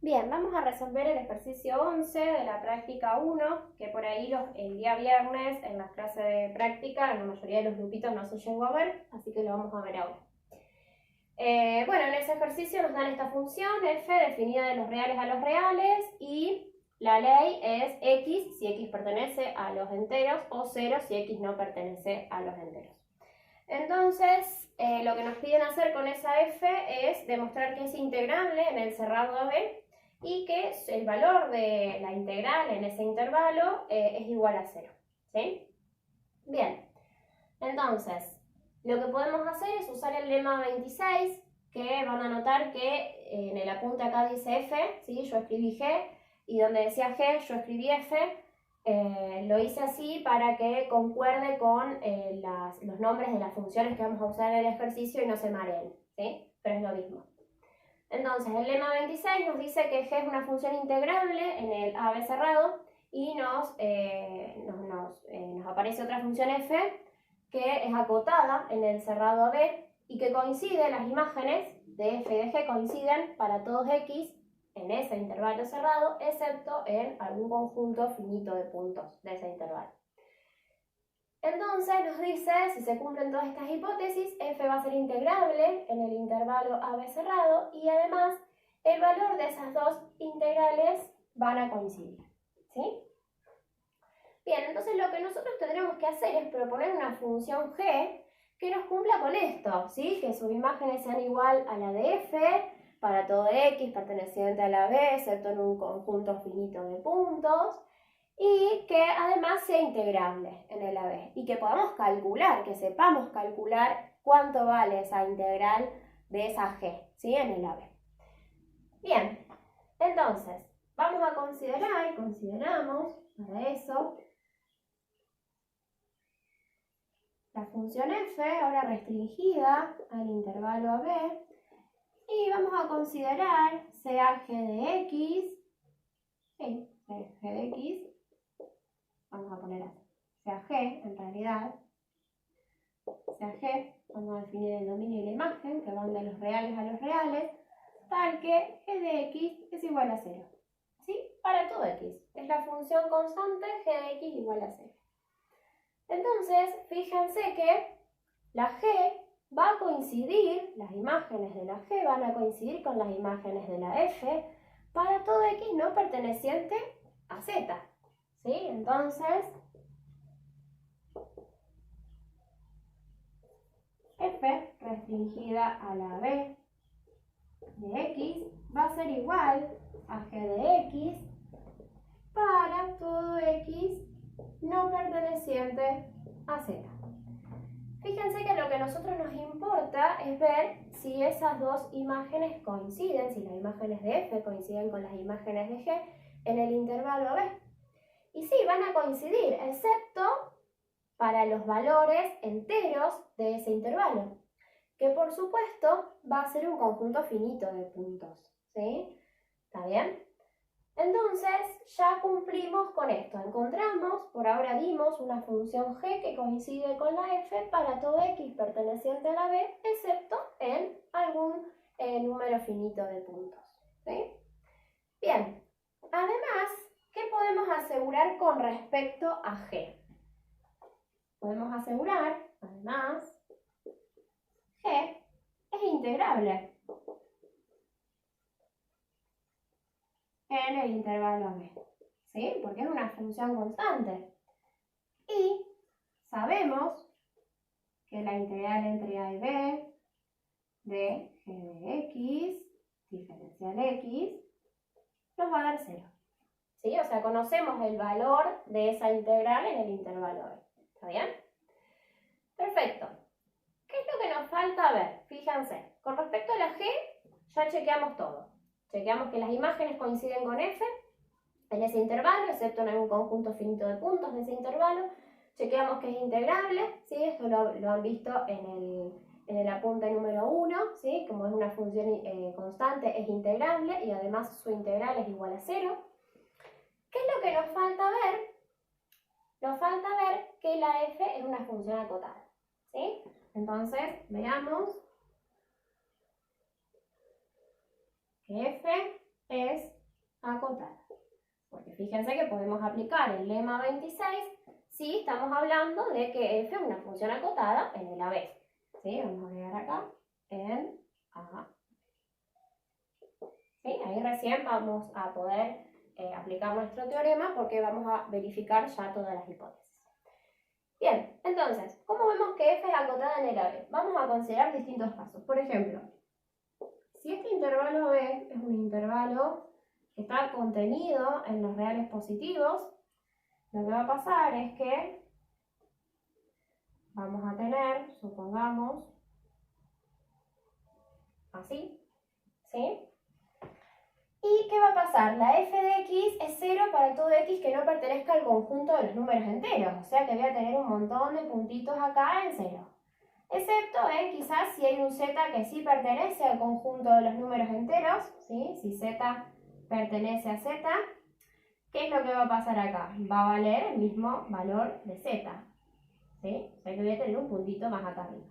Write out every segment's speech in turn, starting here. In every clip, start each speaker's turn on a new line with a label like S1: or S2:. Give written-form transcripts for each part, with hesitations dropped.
S1: Bien, vamos a resolver el ejercicio 11 de la práctica 1, que por ahí el día viernes en las clases de práctica en la mayoría de los grupitos no se llegó a ver, así que lo vamos a ver ahora. Bueno, en ese ejercicio nos dan esta función f definida de los reales a los reales y la ley es x si x pertenece a los enteros o 0 si x no pertenece a los enteros. Entonces, lo que nos piden hacer con esa f es demostrar que es integrable en el cerrado AB y que el valor de la integral en ese intervalo es igual a 0. ¿Sí? Bien, entonces, lo que podemos hacer es usar el lema 26, que van a notar que en el apunte acá dice f, ¿sí? Yo escribí g, y donde decía g, yo escribí f. Lo hice así para que concuerde con los nombres de las funciones que vamos a usar en el ejercicio y no se mareen, ¿sí? Pero es lo mismo. Entonces, el lema 26 nos dice que g es una función integrable en el AB cerrado y nos aparece otra función f que es acotada en el cerrado AB y que coincide, las imágenes de f y de g coinciden para todos x en ese intervalo cerrado, excepto en algún conjunto finito de puntos de ese intervalo. Entonces nos dice, si se cumplen todas estas hipótesis, f va a ser integrable en el intervalo AB cerrado y además el valor de esas dos integrales van a coincidir, ¿sí? Bien, entonces lo que nosotros tendremos que hacer es proponer una función g que nos cumpla con esto, ¿sí? Que sus imágenes sean igual a la de f para todo x perteneciente a la B, excepto en un conjunto finito de puntos, y que además sea integrable en el AB y que podamos calcular, que sepamos calcular cuánto vale esa integral de esa g, ¿sí? En el AB. Bien, entonces vamos a consideramos para eso la función f, ahora restringida al intervalo AB, y vamos a considerar sea g de x, sí, g de x, vamos a poner así, sea g en realidad, sea g, vamos a definir el dominio y la imagen, que van de los reales a los reales, tal que g de x es igual a 0, ¿sí? Para todo x, es la función constante g de x igual a 0. Entonces, fíjense que la g va a coincidir, las imágenes de la g van a coincidir con las imágenes de la f para todo x no perteneciente a z, ¿sí? Entonces, f restringida a la b de x va a ser igual a g de x para todo x no perteneciente a z. Fíjense que lo que a nosotros nos importa es ver si esas dos imágenes coinciden, si las imágenes de f coinciden con las imágenes de g en el intervalo AB. Y sí, van a coincidir, excepto para los valores enteros de ese intervalo, que por supuesto va a ser un conjunto finito de puntos, ¿sí? ¿Está bien? Entonces ya cumplimos con esto, encontramos, por ahora dimos una función g que coincide con la f para todo x perteneciente a la b, excepto en algún número finito de puntos, ¿sí? Bien, además, ¿qué podemos asegurar con respecto a g? Podemos asegurar, además, g es integrable en el intervalo AB, ¿sí? Porque es una función constante. Y sabemos que la integral entre a y b de g de x, diferencial x, nos va a dar 0. ¿Sí? O sea, conocemos el valor de esa integral en el intervalo B. ¿Está bien? Perfecto. ¿Qué es lo que nos falta ver? Fíjense, con respecto a la g, ya chequeamos todo. Chequeamos que las imágenes coinciden con f en ese intervalo, excepto en algún conjunto finito de puntos de ese intervalo. Chequeamos que es integrable, ¿sí? Esto lo han visto en el apunte número 1, ¿sí? Como es una función constante, es integrable y además su integral es igual a 0. ¿Qué es lo que nos falta ver? Nos falta ver que la f es una función acotada, ¿sí? Entonces, veamos que f es acotada. Porque fíjense que podemos aplicar el lema 26 si estamos hablando de que f es una función acotada en el AB. ¿Sí? Vamos a agregar acá en A. ¿Sí? Ahí recién vamos a poder aplicar nuestro teorema porque vamos a verificar ya todas las hipótesis. Bien, entonces, ¿cómo vemos que f es acotada en el AB? Vamos a considerar distintos casos. Por ejemplo, si este intervalo B es un intervalo que está contenido en los reales positivos, lo que va a pasar es que vamos a tener, supongamos, así, ¿sí? ¿Y qué va a pasar? La f de x es 0 para todo x que no pertenezca al conjunto de los números enteros, o sea que voy a tener un montón de puntitos acá en 0. Excepto en quizás si hay un z que sí pertenece al conjunto de los números enteros, ¿sí? Si z pertenece a z, ¿qué es lo que va a pasar acá? Va a valer el mismo valor de z, ¿sí? O sea que voy a tener un puntito más acá arriba.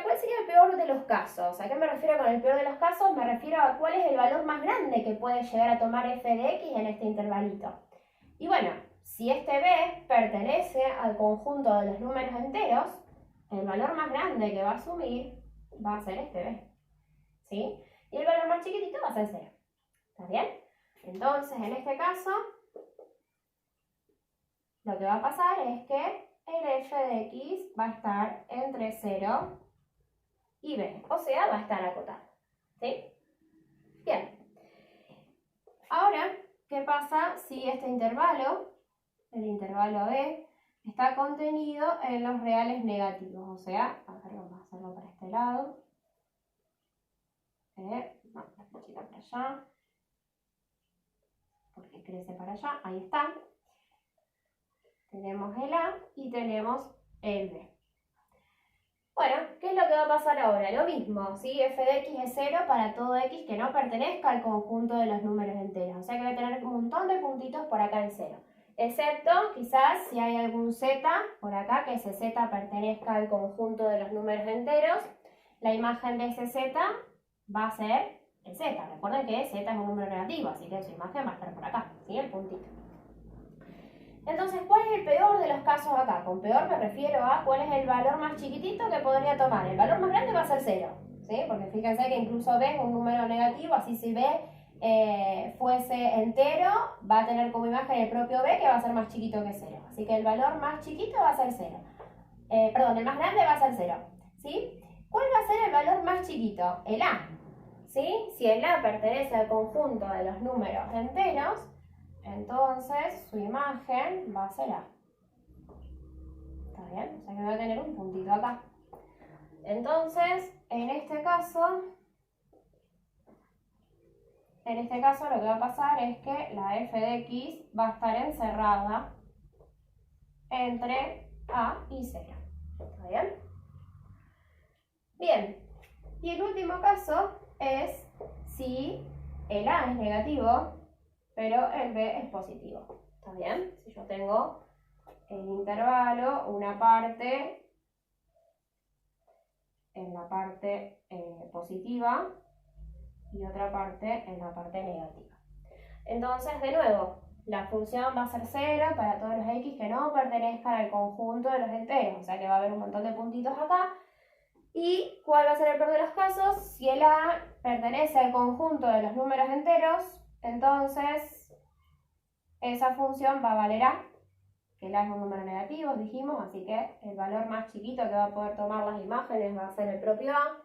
S1: ¿Cuál sería el peor de los casos? ¿A qué me refiero con el peor de los casos? Me refiero a cuál es el valor más grande que puede llegar a tomar f de x en este intervalito. Y bueno, si este b pertenece al conjunto de los números enteros, el valor más grande que va a asumir va a ser este b, ¿sí? Y el valor más chiquitito va a ser 0. ¿Está bien? Entonces, en este caso, lo que va a pasar es que el f de x va a estar entre 0 y b, o sea, va a estar acotado, ¿sí? Bien. Ahora, ¿qué pasa si este intervalo, el intervalo b, está contenido en los reales negativos? O sea, a ver, vamos a hacerlo para este lado. No, la flechita para allá, porque crece para allá, ahí está. Tenemos el A y tenemos el B. Bueno, ¿qué es lo que va a pasar ahora? Lo mismo, ¿sí? F de x es 0 para todo x que no pertenezca al conjunto de los números enteros. O sea que voy a tener un montón de puntitos por acá en 0. Excepto, quizás, si hay algún z por acá, que ese z pertenezca al conjunto de los números enteros, la imagen de ese z va a ser el z. Recuerden que z es un número negativo, así que su imagen va a estar por acá, ¿sí? El puntito. Entonces, ¿cuál es el peor de los casos acá? Con peor me refiero a cuál es el valor más chiquitito que podría tomar. El valor más grande va a ser 0, ¿sí? Porque fíjense que incluso B es un número negativo, así si B fuese entero, va a tener como imagen el propio B que va a ser más chiquito que 0. Así que el valor más chiquito va a ser 0. El más grande va a ser 0, ¿sí? ¿Cuál va a ser el valor más chiquito? El A, ¿sí? Si el A pertenece al conjunto de los números enteros, entonces su imagen va a ser A. ¿Está bien? O sea que va a tener un puntito acá. Entonces, en este caso lo que va a pasar es que la f de x va a estar encerrada entre A y 0. ¿Está bien? Bien. Y el último caso es si el A es negativo, pero el B es positivo. ¿Está bien? Si yo tengo el intervalo, una parte en la parte positiva y otra parte en la parte negativa. Entonces, de nuevo, la función va a ser 0 para todos los x que no pertenezcan al conjunto de los enteros, o sea que va a haber un montón de puntitos acá. ¿Y cuál va a ser el peor de los casos? Si el a pertenece al conjunto de los números enteros, entonces esa función va a valer a, que el a es un número negativo, dijimos, así que el valor más chiquito que va a poder tomar las imágenes va a ser el propio a.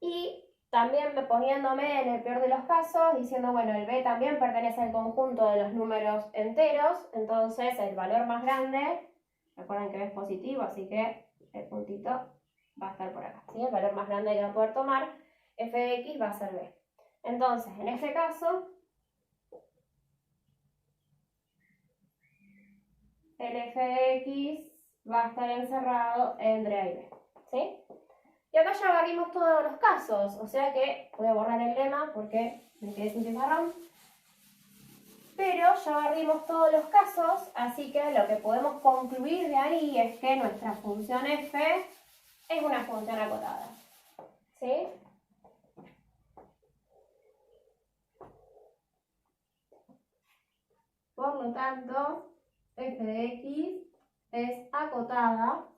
S1: Y también poniéndome en el peor de los casos, diciendo, bueno, el b también pertenece al conjunto de los números enteros, entonces el valor más grande, recuerden que b es positivo, así que el puntito va a estar por acá, ¿sí? El valor más grande que va a poder tomar f de x va a ser b. Entonces, en este caso, el f de x va a estar encerrado entre a y b, ¿sí? Y acá ya barrimos todos los casos, o sea que voy a borrar el lema porque me quedé sin pizarrón. Pero ya barrimos todos los casos, así que lo que podemos concluir de ahí es que nuestra función f es una función acotada, ¿sí? por lo tanto, f de x es acotada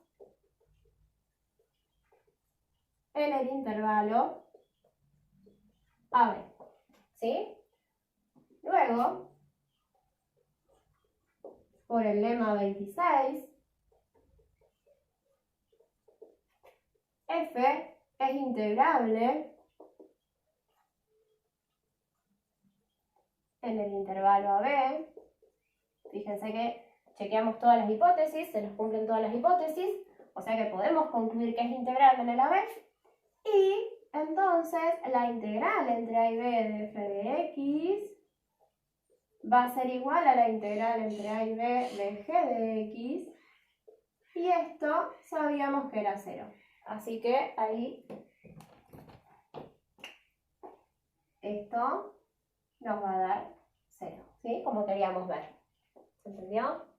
S1: en el intervalo AB, ¿sí? Luego, por el lema 26, f es integrable en el intervalo AB. Fíjense que chequeamos todas las hipótesis, se nos cumplen todas las hipótesis, o sea que podemos concluir que es integrable en el AB. Y entonces la integral entre A y B de f de x va a ser igual a la integral entre A y B de g de x. Y esto sabíamos que era 0. Así que ahí esto nos va a dar 0, ¿sí? Como queríamos ver. ¿Se entendió?